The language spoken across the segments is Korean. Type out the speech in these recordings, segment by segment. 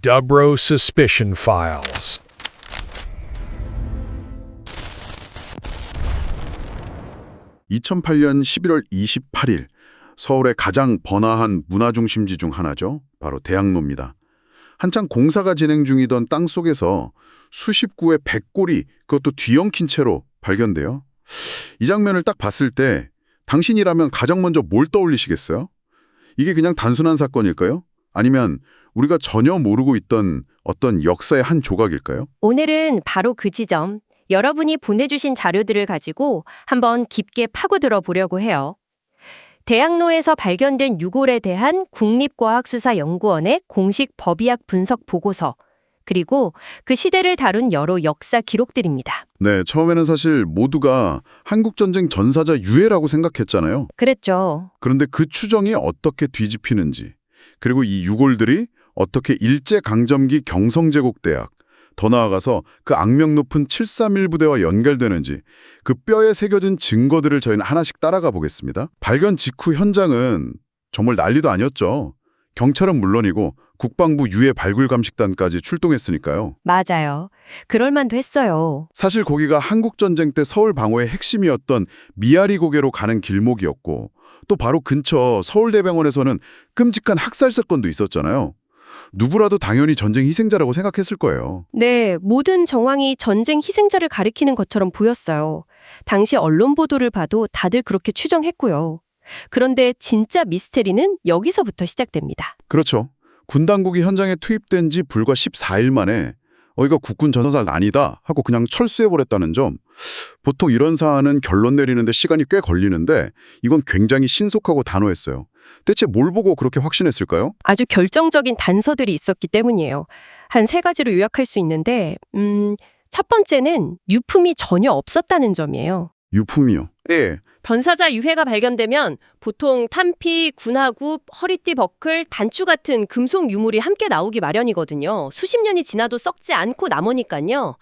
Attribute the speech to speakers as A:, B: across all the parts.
A: Dubro Suspicion Files.
B: (2008년 11월 28일) 서울의 가장 번화한 문화중심지 중 하나죠. 바로 대학로입니다. 한창 공사가 진행 중이던 땅속에서 수십 구의 백골이 그것도 뒤엉킨 채로 발견돼요. 이 장면을 딱 봤을 때 당신이라면 가장 먼저 뭘 떠올리시겠어요? 이게 그냥 단순한 사건일까요? 아니면 우리가 전혀 모르고 있던 어떤 역사의 한 조각일까요?
C: 오늘은 바로 그 지점, 여러분이 보내주신 자료들을 가지고 한번 깊게 파고들어 보려고 해요. 대학로에서 발견된 유골에 대한 국립과학수사연구원의 공식 법의학 분석 보고서, 그리고 그 시대를 다룬 여러 역사 기록들입니다.
B: 네, 처음에는 사실 모두가 한국전쟁 전사자 유해라고 생각했잖아요.
C: 그랬죠.
B: 그런데 그 추정이 어떻게 뒤집히는지, 그리고 이 유골들이 어떻게 일제강점기 경성제국대학, 더 나아가서 그 악명 높은 731 부대와 연결되는지 그 뼈에 새겨진 증거들을 저희는 하나씩 따라가 보겠습니다. 발견 직후 현장은 정말 난리도 아니었죠. 경찰은 물론이고 국방부 유해 발굴감식단까지 출동했으니까요.
C: 맞아요. 그럴만도 했어요.
B: 사실 거기가 한국전쟁 때 서울 방어의 핵심이었던 미아리 고개로 가는 길목이었고, 또 바로 근처 서울대병원에서는 끔찍한 학살 사건도 있었잖아요. 누구라도 당연히 전쟁 희생자라고 생각했을 거예요.
C: 네, 모든 정황이 전쟁 희생자를 가리키는 것처럼 보였어요. 당시 언론 보도를 봐도 다들 그렇게 추정했고요. 그런데 진짜 미스테리는 여기서부터 시작됩니다.
B: 그렇죠. 군 당국이 현장에 투입된 지 불과 14일 만에 이거 국군 전사가 아니다 하고 그냥 철수해버렸다는 점. 보통 이런 사안은 결론 내리는데 시간이 꽤 걸리는데 이건 굉장히 신속하고 단호했어요. 대체 뭘 보고 그렇게 확신했을까요?
C: 아주 결정적인 단서들이 있었기 때문이에요. 한 3가지로 요약할 수 있는데, 첫 번째는 유품이 전혀 없었다는 점이에요.
B: 유품이요? 예.
C: 전사자 유해가 발견되면 보통 탄피, 군화구, 허리띠 버클, 단추 같은 금속 유물이 함께 나오기 마련이거든요. 수십 년이 지나도 썩지 않고 남으니까요.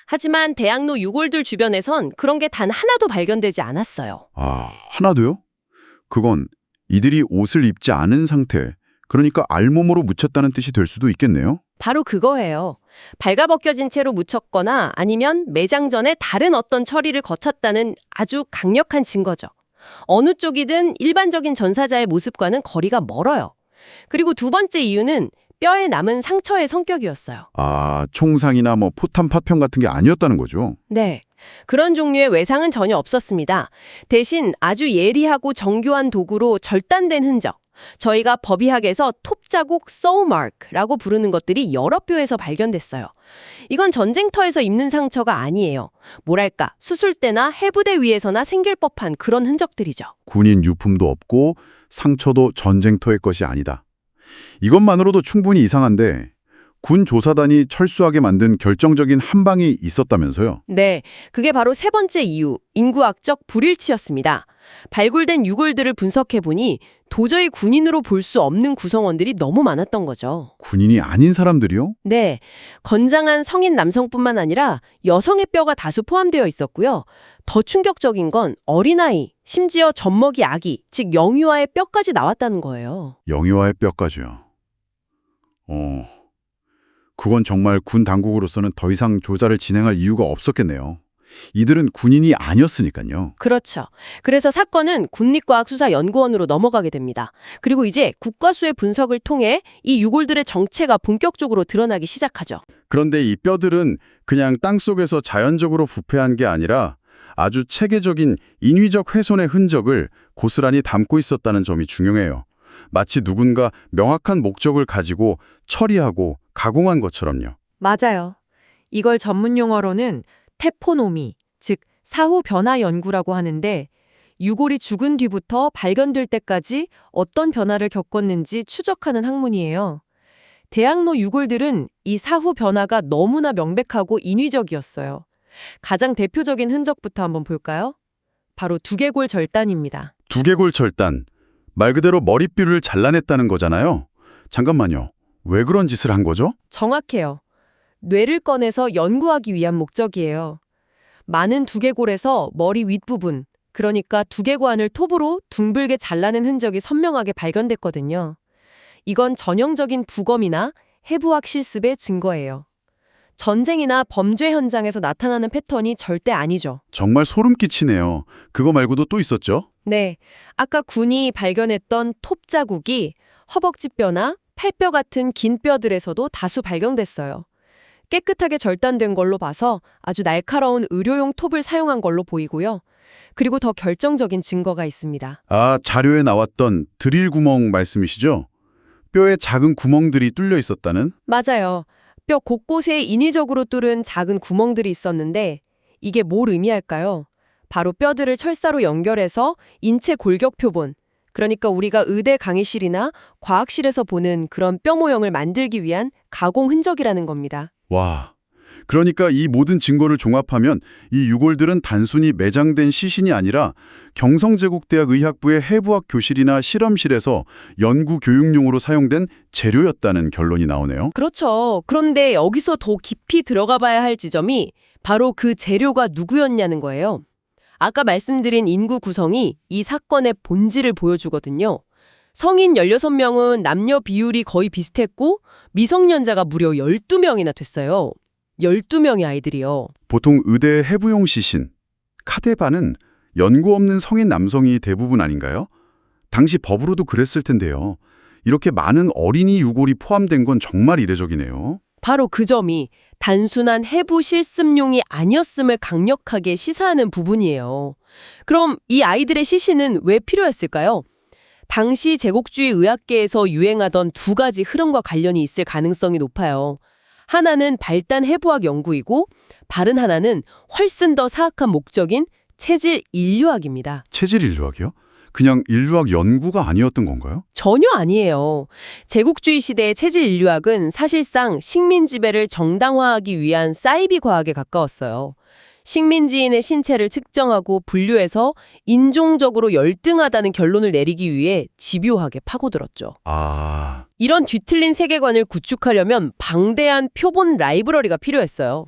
C: 하지만 대학로 유골들 주변에선 그런 게 단 하나도 발견되지 않았어요.
B: 아, 하나도요? 그건 이들이 옷을 입지 않은 상태, 그러니까 알몸으로 묻혔다는 뜻이 될 수도 있겠네요.
C: 바로 그거예요. 발가벗겨진 채로 묻혔거나 아니면 매장 전에 다른 어떤 처리를 거쳤다는 아주 강력한 증거죠. 어느 쪽이든 일반적인 전사자의 모습과는 거리가 멀어요. 그리고 두 번째 이유는 뼈에 남은 상처의 성격이었어요.
B: 아, 총상이나 포탄 파편 같은 게 아니었다는 거죠.
C: 네. 그런 종류의 외상은 전혀 없었습니다. 대신 아주 예리하고 정교한 도구로 절단된 흔적, 저희가 법의학에서 톱자국 soulmark라고 부르는 것들이 여러 뼈에서 발견됐어요. 이건 전쟁터에서 입는 상처가 아니에요. 뭐랄까, 수술대나 해부대 위에서나 생길 법한 그런 흔적들이죠.
B: 군인 유품도 없고 상처도 전쟁터의 것이 아니다. 이것만으로도 충분히 이상한데 군 조사단이 철수하게 만든 결정적인 한 방이 있었다면서요?
C: 네, 그게 바로 세 번째 이유, 인구학적 불일치였습니다. 발굴된 유골들을 분석해보니 도저히 군인으로 볼 수 없는 구성원들이 너무 많았던 거죠.
B: 군인이 아닌 사람들이요?
C: 네, 건장한 성인 남성뿐만 아니라 여성의 뼈가 다수 포함되어 있었고요. 더 충격적인 건 어린아이, 심지어 젖먹이 아기, 즉 영유아의 뼈까지 나왔다는 거예요.
B: 영유아의 뼈까지요. 그건 정말 군 당국으로서는 더 이상 조사를 진행할 이유가 없었겠네요. 이들은 군인이 아니었으니까요.
C: 그렇죠. 그래서 사건은 국립과학수사연구원으로 넘어가게 됩니다. 그리고 이제 국과수의 분석을 통해 이 유골들의 정체가 본격적으로 드러나기 시작하죠.
B: 그런데 이 뼈들은 그냥 땅속에서 자연적으로 부패한 게 아니라 아주 체계적인 인위적 훼손의 흔적을 고스란히 담고 있었다는 점이 중요해요. 마치 누군가 명확한 목적을 가지고 처리하고 가공한 것처럼요.
D: 맞아요. 이걸 전문 용어로는 테포노미, 즉 사후 변화 연구라고 하는데 유골이 죽은 뒤부터 발견될 때까지 어떤 변화를 겪었는지 추적하는 학문이에요. 대학로 유골들은 이 사후 변화가 너무나 명백하고 인위적이었어요. 가장 대표적인 흔적부터 한번 볼까요? 바로 두개골 절단입니다.
B: 두개골 절단. 말 그대로 머리뼈를 잘라냈다는 거잖아요. 잠깐만요. 왜 그런 짓을 한 거죠?
D: 정확해요. 뇌를 꺼내서 연구하기 위한 목적이에요. 많은 두개골에서 머리 윗부분, 그러니까 두개관을 톱으로 둥글게 잘라낸 흔적이 선명하게 발견됐거든요. 이건 전형적인 부검이나 해부학 실습의 증거예요. 전쟁이나 범죄 현장에서 나타나는 패턴이 절대 아니죠.
B: 정말 소름 끼치네요. 그거 말고도 또 있었죠?
D: 네, 아까 군이 발견했던 톱 자국이 허벅지뼈나 팔뼈 같은 긴 뼈들에서도 다수 발견됐어요. 깨끗하게 절단된 걸로 봐서 아주 날카로운 의료용 톱을 사용한 걸로 보이고요. 그리고 더 결정적인 증거가 있습니다.
B: 아, 자료에 나왔던 드릴 구멍 말씀이시죠? 뼈에 작은 구멍들이 뚫려 있었다는?
D: 맞아요. 뼈 곳곳에 인위적으로 뚫은 작은 구멍들이 있었는데 이게 뭘 의미할까요? 바로 뼈들을 철사로 연결해서 인체 골격 표본, 그러니까 우리가 의대 강의실이나 과학실에서 보는 그런 뼈 모형을 만들기 위한 가공 흔적이라는 겁니다.
B: 와, 그러니까 이 모든 증거를 종합하면 이 유골들은 단순히 매장된 시신이 아니라 경성제국대학 의학부의 해부학 교실이나 실험실에서 연구 교육용으로 사용된 재료였다는 결론이 나오네요.
C: 그렇죠. 그런데 여기서 더 깊이 들어가 봐야 할 지점이 바로 그 재료가 누구였냐는 거예요. 아까 말씀드린 인구 구성이 이 사건의 본질을 보여주거든요. 성인 16명은 남녀 비율이 거의 비슷했고 미성년자가 무려 12명이나 됐어요. 12명의 아이들이요.
B: 보통 의대 해부용 시신, 카데바는 연고 없는 성인 남성이 대부분 아닌가요? 당시 법으로도 그랬을 텐데요. 이렇게 많은 어린이 유골이 포함된 건 정말 이례적이네요.
C: 바로 그 점이 단순한 해부 실습용이 아니었음을 강력하게 시사하는 부분이에요. 그럼 이 아이들의 시신은 왜 필요했을까요? 당시 제국주의 의학계에서 유행하던 두 가지 흐름과 관련이 있을 가능성이 높아요. 하나는 발단 해부학 연구이고 다른 하나는 훨씬 더 사악한 목적인 체질 인류학입니다.
B: 체질 인류학이요? 그냥 인류학 연구가 아니었던 건가요?
C: 전혀 아니에요. 제국주의 시대의 체질 인류학은 사실상 식민 지배를 정당화하기 위한 사이비 과학에 가까웠어요. 식민지인의 신체를 측정하고 분류해서 인종적으로 열등하다는 결론을 내리기 위해 집요하게 파고들었죠.
B: 아,
C: 이런 뒤틀린 세계관을 구축하려면 방대한 표본 라이브러리가 필요했어요.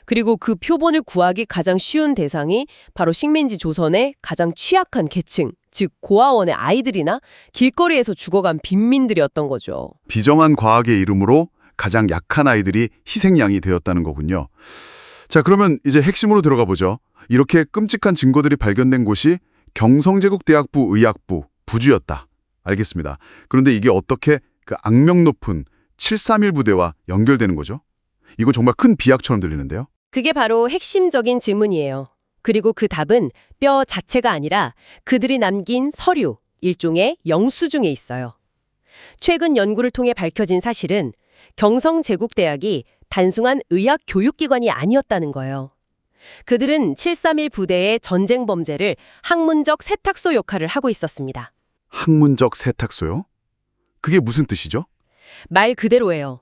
C: 그리고 그 표본을 구하기 가장 쉬운 대상이 바로 식민지 조선의 가장 취약한 계층, 즉 고아원의 아이들이나 길거리에서 죽어간 빈민들이었던 거죠.
B: 비정한 과학의 이름으로 가장 약한 아이들이 희생양이 되었다는 거군요. 자, 그러면 이제 핵심으로 들어가 보죠. 이렇게 끔찍한 증거들이 발견된 곳이 경성제국대학부 의학부 부주였다. 알겠습니다. 그런데 이게 어떻게 그 악명 높은 731 부대와 연결되는 거죠? 이거 정말 큰 비약처럼 들리는데요.
C: 그게 바로 핵심적인 질문이에요. 그리고 그 답은 뼈 자체가 아니라 그들이 남긴 서류, 일종의 영수증에 있어요. 최근 연구를 통해 밝혀진 사실은 경성제국대학이 단순한 의학 교육기관이 아니었다는 거예요. 그들은 731 부대의 전쟁 범죄를 학문적 세탁소 역할을 하고 있었습니다.
B: 학문적 세탁소요? 그게 무슨 뜻이죠?
C: 말 그대로예요.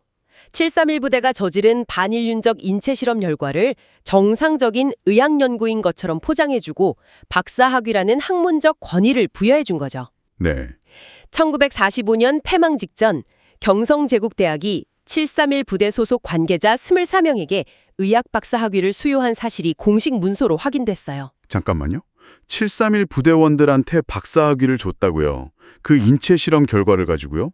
C: 731 부대가 저지른 반인륜적 인체 실험 결과를 정상적인 의학 연구인 것처럼 포장해주고 박사학위라는 학문적 권위를 부여해준 거죠.
B: 네.
C: 1945년 폐망 직전 경성제국대학이 731 부대 소속 관계자 24명에게 의학 박사 학위를 수여한 사실이 공식 문서로 확인됐어요.
B: 잠깐만요. 731 부대원들한테 박사학위를 줬다고요. 그 인체 실험 결과를 가지고요?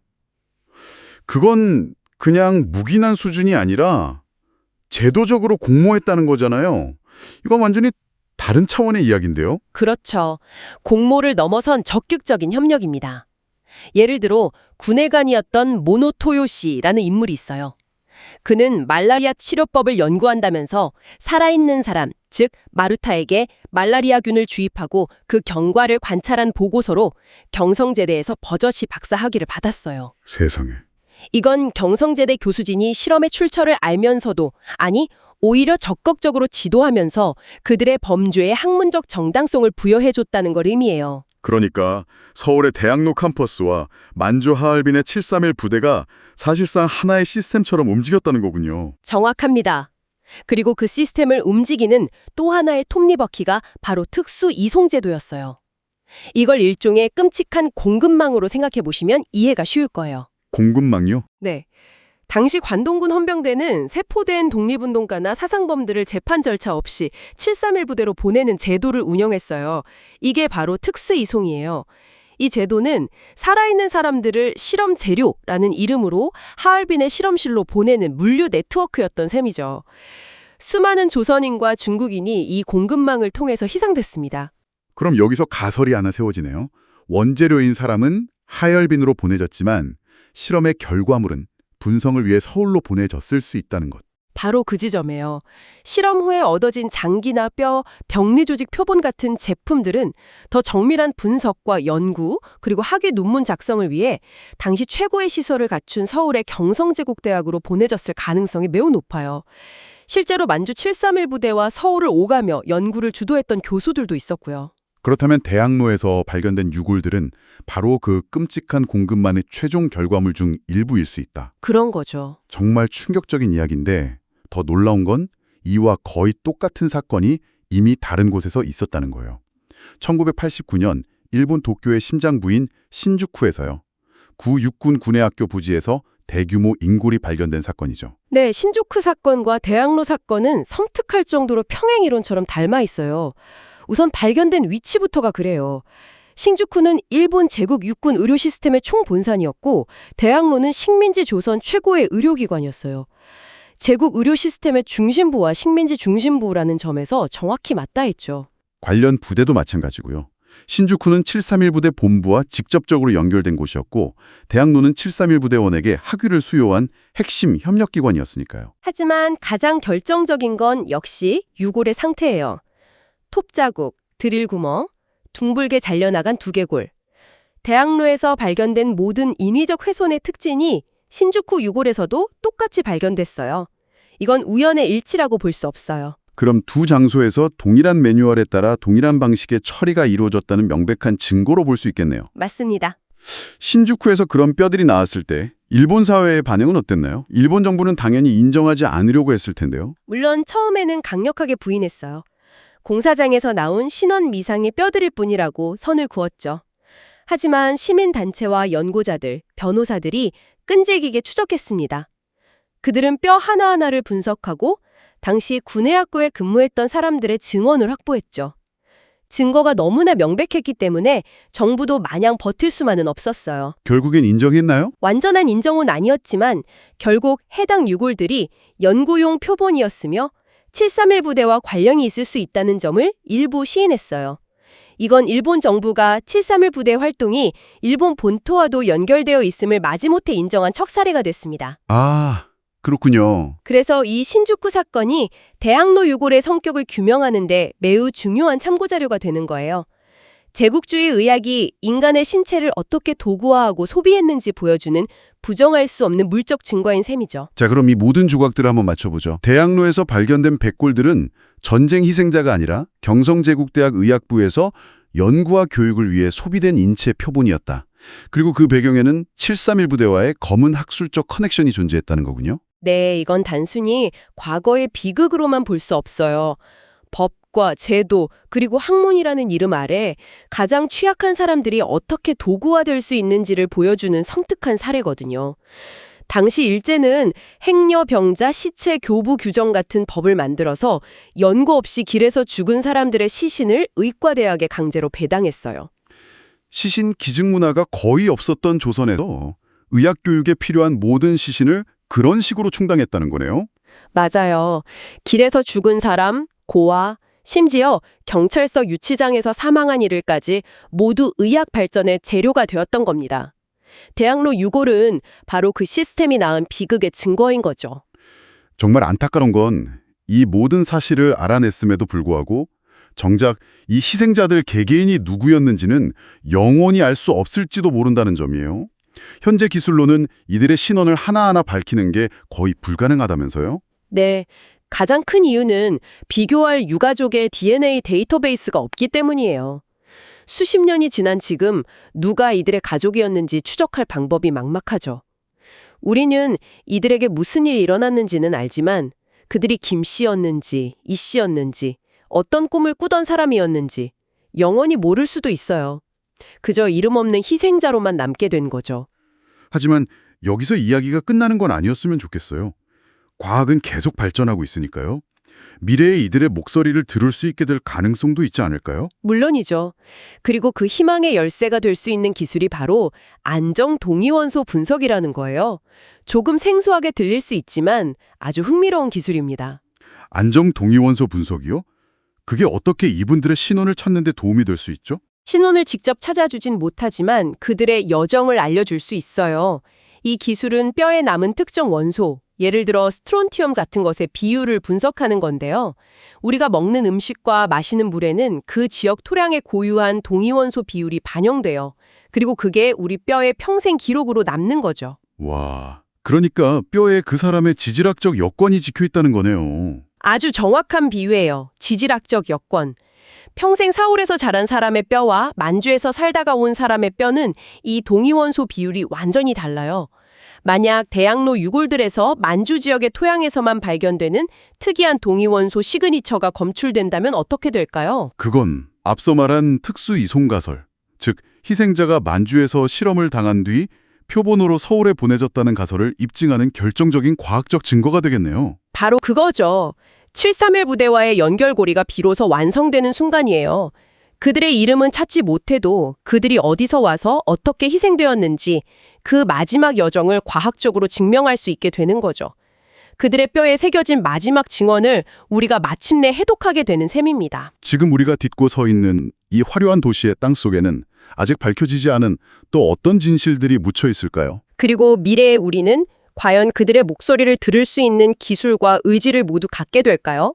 B: 그건 그냥 묵인한 수준이 아니라 제도적으로 공모했다는 거잖아요. 이건 완전히 다른 차원의 이야기인데요.
C: 그렇죠. 공모를 넘어선 적극적인 협력입니다. 예를 들어 군의관이었던 모노토요시라는 인물이 있어요. 그는 말라리아 치료법을 연구한다면서 살아있는 사람, 즉 마루타에게 말라리아균을 주입하고 그 경과를 관찰한 보고서로 경성제대에서 버젓이 박사 학위를 받았어요.
B: 세상에.
C: 이건 경성제대 교수진이 실험의 출처를 알면서도, 아니 오히려 적극적으로 지도하면서 그들의 범죄에 학문적 정당성을 부여해줬다는 걸 의미해요.
B: 그러니까 서울의 대학로 캠퍼스와 만주 하얼빈의 731 부대가 사실상 하나의 시스템처럼 움직였다는 거군요.
C: 정확합니다. 그리고 그 시스템을 움직이는 또 하나의 톱니바퀴가 바로 특수 이송제도였어요. 이걸 일종의 끔찍한 공급망으로 생각해 보시면 이해가 쉬울 거예요.
B: 공급망요?
C: 네. 당시 관동군 헌병대는 세포된 독립운동가나 사상범들을 재판 절차 없이 731 부대로 보내는 제도를 운영했어요. 이게 바로 특수이송이에요. 이 제도는 살아있는 사람들을 실험 재료라는 이름으로 하얼빈의 실험실로 보내는 물류 네트워크였던 셈이죠. 수많은 조선인과 중국인이 이 공급망을 통해서 희생됐습니다.
B: 그럼 여기서 가설이 하나 세워지네요. 원재료인 사람은 하얼빈으로 보내졌지만 실험의 결과물은 분석을 위해 서울로 보내졌을 수 있다는 것.
C: 바로 그 지점이에요. 실험 후에 얻어진 장기나 뼈, 병리 조직 표본 같은 제품들은 더 정밀한 분석과 연구, 그리고 학위 논문 작성을 위해 당시 최고의 시설을 갖춘 서울의 경성제국대학으로 보내졌을 가능성이 매우 높아요. 실제로 만주 731 부대와 서울을 오가며 연구를 주도했던 교수들도 있었고요.
B: 그렇다면 대학로에서 발견된 유골들은 바로 그 끔찍한 공급만의 최종 결과물 중 일부일 수 있다.
C: 그런 거죠.
B: 정말 충격적인 이야기인데 더 놀라운 건 이와 거의 똑같은 사건이 이미 다른 곳에서 있었다는 거예요. 1989년 일본 도쿄의 심장부인 신주쿠에서요. 구 육군 군의학교 부지에서 대규모 인골이 발견된 사건이죠.
C: 네, 신주쿠 사건과 대학로 사건은 섬뜩할 정도로 평행 이론처럼 닮아 있어요. 우선 발견된 위치부터가 그래요. 신주쿠는 일본 제국 육군 의료 시스템의 총본산이었고 대학로는 식민지 조선 최고의 의료기관이었어요. 제국 의료 시스템의 중심부와 식민지 중심부라는 점에서 정확히 맞닿았죠.
B: 관련 부대도 마찬가지고요. 신주쿠는 731 부대 본부와 직접적으로 연결된 곳이었고 대학로는 731 부대원에게 학위를 수여한 핵심 협력기관이었으니까요.
C: 하지만 가장 결정적인 건 역시 유골의 상태예요. 톱자국, 드릴 구멍, 둥글게 잘려나간 두개골. 대학로에서 발견된 모든 인위적 훼손의 특징이 신주쿠 유골에서도 똑같이 발견됐어요. 이건 우연의 일치라고 볼 수 없어요.
B: 그럼 두 장소에서 동일한 매뉴얼에 따라 동일한 방식의 처리가 이루어졌다는 명백한 증거로 볼 수 있겠네요.
C: 맞습니다.
B: 신주쿠에서 그런 뼈들이 나왔을 때 일본 사회의 반응은 어땠나요? 일본 정부는 당연히 인정하지 않으려고 했을 텐데요.
C: 물론 처음에는 강력하게 부인했어요. 공사장에서 나온 신원 미상의 뼈들일 뿐이라고 선을 그었죠. 하지만 시민단체와 연구자들, 변호사들이 끈질기게 추적했습니다. 그들은 뼈 하나하나를 분석하고 당시 군의학교에 근무했던 사람들의 증언을 확보했죠. 증거가 너무나 명백했기 때문에 정부도 마냥 버틸 수만은 없었어요.
B: 결국엔 인정했나요?
C: 완전한 인정은 아니었지만 결국 해당 유골들이 연구용 표본이었으며 731 부대와 관련이 있을 수 있다는 점을 일부 시인했어요. 이건 일본 정부가 731 부대 활동이 일본 본토와도 연결되어 있음을 마지못해 인정한 척사례가 됐습니다.
B: 아, 그렇군요.
C: 그래서 이 신주쿠 사건이 대학로 유골의 성격을 규명하는 데 매우 중요한 참고자료가 되는 거예요. 제국주의 의학이 인간의 신체를 어떻게 도구화하고 소비했는지 보여주는 부정할 수 없는 물적 증거인 셈이죠.
B: 자, 그럼 이 모든 조각들을 한번 맞춰보죠. 대학로에서 발견된 백골들은 전쟁 희생자가 아니라 경성제국대학 의학부에서 연구와 교육을 위해 소비된 인체 표본이었다. 그리고 그 배경에는 731 부대와의 검은 학술적 커넥션이 존재했다는 거군요.
C: 네, 이건 단순히 과거의 비극으로만 볼 수 없어요. 법과 제도 그리고 학문이라는 이름 아래 가장 취약한 사람들이 어떻게 도구화될 수 있는지를 보여주는 섬뜩한 사례거든요. 당시 일제는 행여 병자 시체 교부 규정 같은 법을 만들어서 연고 없이 길에서 죽은 사람들의 시신을 의과대학에 강제로 배당했어요.
B: 시신 기증 문화가 거의 없었던 조선에서 의학 교육에 필요한 모든 시신을 그런 식으로 충당했다는 거네요.
C: 맞아요. 길에서 죽은 사람, 고아, 심지어 경찰서 유치장에서 사망한 이들까지 모두 의학 발전의 재료가 되었던 겁니다. 대학로 유골은 바로 그 시스템이 낳은 비극의 증거인 거죠.
B: 정말 안타까운 건 이 모든 사실을 알아냈음에도 불구하고 정작 이 희생자들 개개인이 누구였는지는 영원히 알 수 없을지도 모른다는 점이에요. 현재 기술로는 이들의 신원을 하나하나 밝히는 게 거의 불가능하다면서요?
C: 네, 가장 큰 이유는 비교할 유가족의 DNA 데이터베이스가 없기 때문이에요. 수십 년이 지난 지금 누가 이들의 가족이었는지 추적할 방법이 막막하죠. 우리는 이들에게 무슨 일이 일어났는지는 알지만 그들이 김 씨였는지 이 씨였는지 어떤 꿈을 꾸던 사람이었는지 영원히 모를 수도 있어요. 그저 이름 없는 희생자로만 남게 된 거죠.
B: 하지만 여기서 이야기가 끝나는 건 아니었으면 좋겠어요. 과학은 계속 발전하고 있으니까요. 미래에 이들의 목소리를 들을 수 있게 될 가능성도 있지 않을까요?
C: 물론이죠. 그리고 그 희망의 열쇠가 될 수 있는 기술이 바로 안정 동위원소 분석이라는 거예요. 조금 생소하게 들릴 수 있지만 아주 흥미로운 기술입니다.
B: 안정 동위원소 분석이요? 그게 어떻게 이분들의 신원을 찾는 데 도움이 될 수 있죠?
C: 신원을 직접 찾아주진 못하지만 그들의 여정을 알려줄 수 있어요. 이 기술은 뼈에 남은 특정 원소, 예를 들어 스트론티움 같은 것의 비율을 분석하는 건데요. 우리가 먹는 음식과 마시는 물에는 그 지역 토양에 고유한 동위원소 비율이 반영돼요. 그리고 그게 우리 뼈의 평생 기록으로 남는 거죠.
B: 와, 그러니까 뼈에 그 사람의 지질학적 여건이 찍혀 있다는 거네요.
C: 아주 정확한 비유예요. 지질학적 여건. 평생 사울에서 자란 사람의 뼈와 만주에서 살다가 온 사람의 뼈는 이 동위원소 비율이 완전히 달라요. 만약 대학로 유골들에서 만주 지역의 토양에서만 발견되는 특이한 동위원소 시그니처가 검출된다면 어떻게 될까요?
B: 그건 앞서 말한 특수 이송가설, 즉 희생자가 만주에서 실험을 당한 뒤 표본으로 서울에 보내졌다는 가설을 입증하는 결정적인 과학적 증거가 되겠네요.
C: 바로 그거죠. 731 부대와의 연결고리가 비로소 완성되는 순간이에요. 그들의 이름은 찾지 못해도 그들이 어디서 와서 어떻게 희생되었는지 그 마지막 여정을 과학적으로 증명할 수 있게 되는 거죠. 그들의 뼈에 새겨진 마지막 증언을 우리가 마침내 해독하게 되는 셈입니다.
B: 지금 우리가 딛고 서 있는 이 화려한 도시의 땅속에는 아직 밝혀지지 않은 또 어떤 진실들이 묻혀 있을까요?
C: 그리고 미래의 우리는 과연 그들의 목소리를 들을 수 있는 기술과 의지를 모두 갖게 될까요?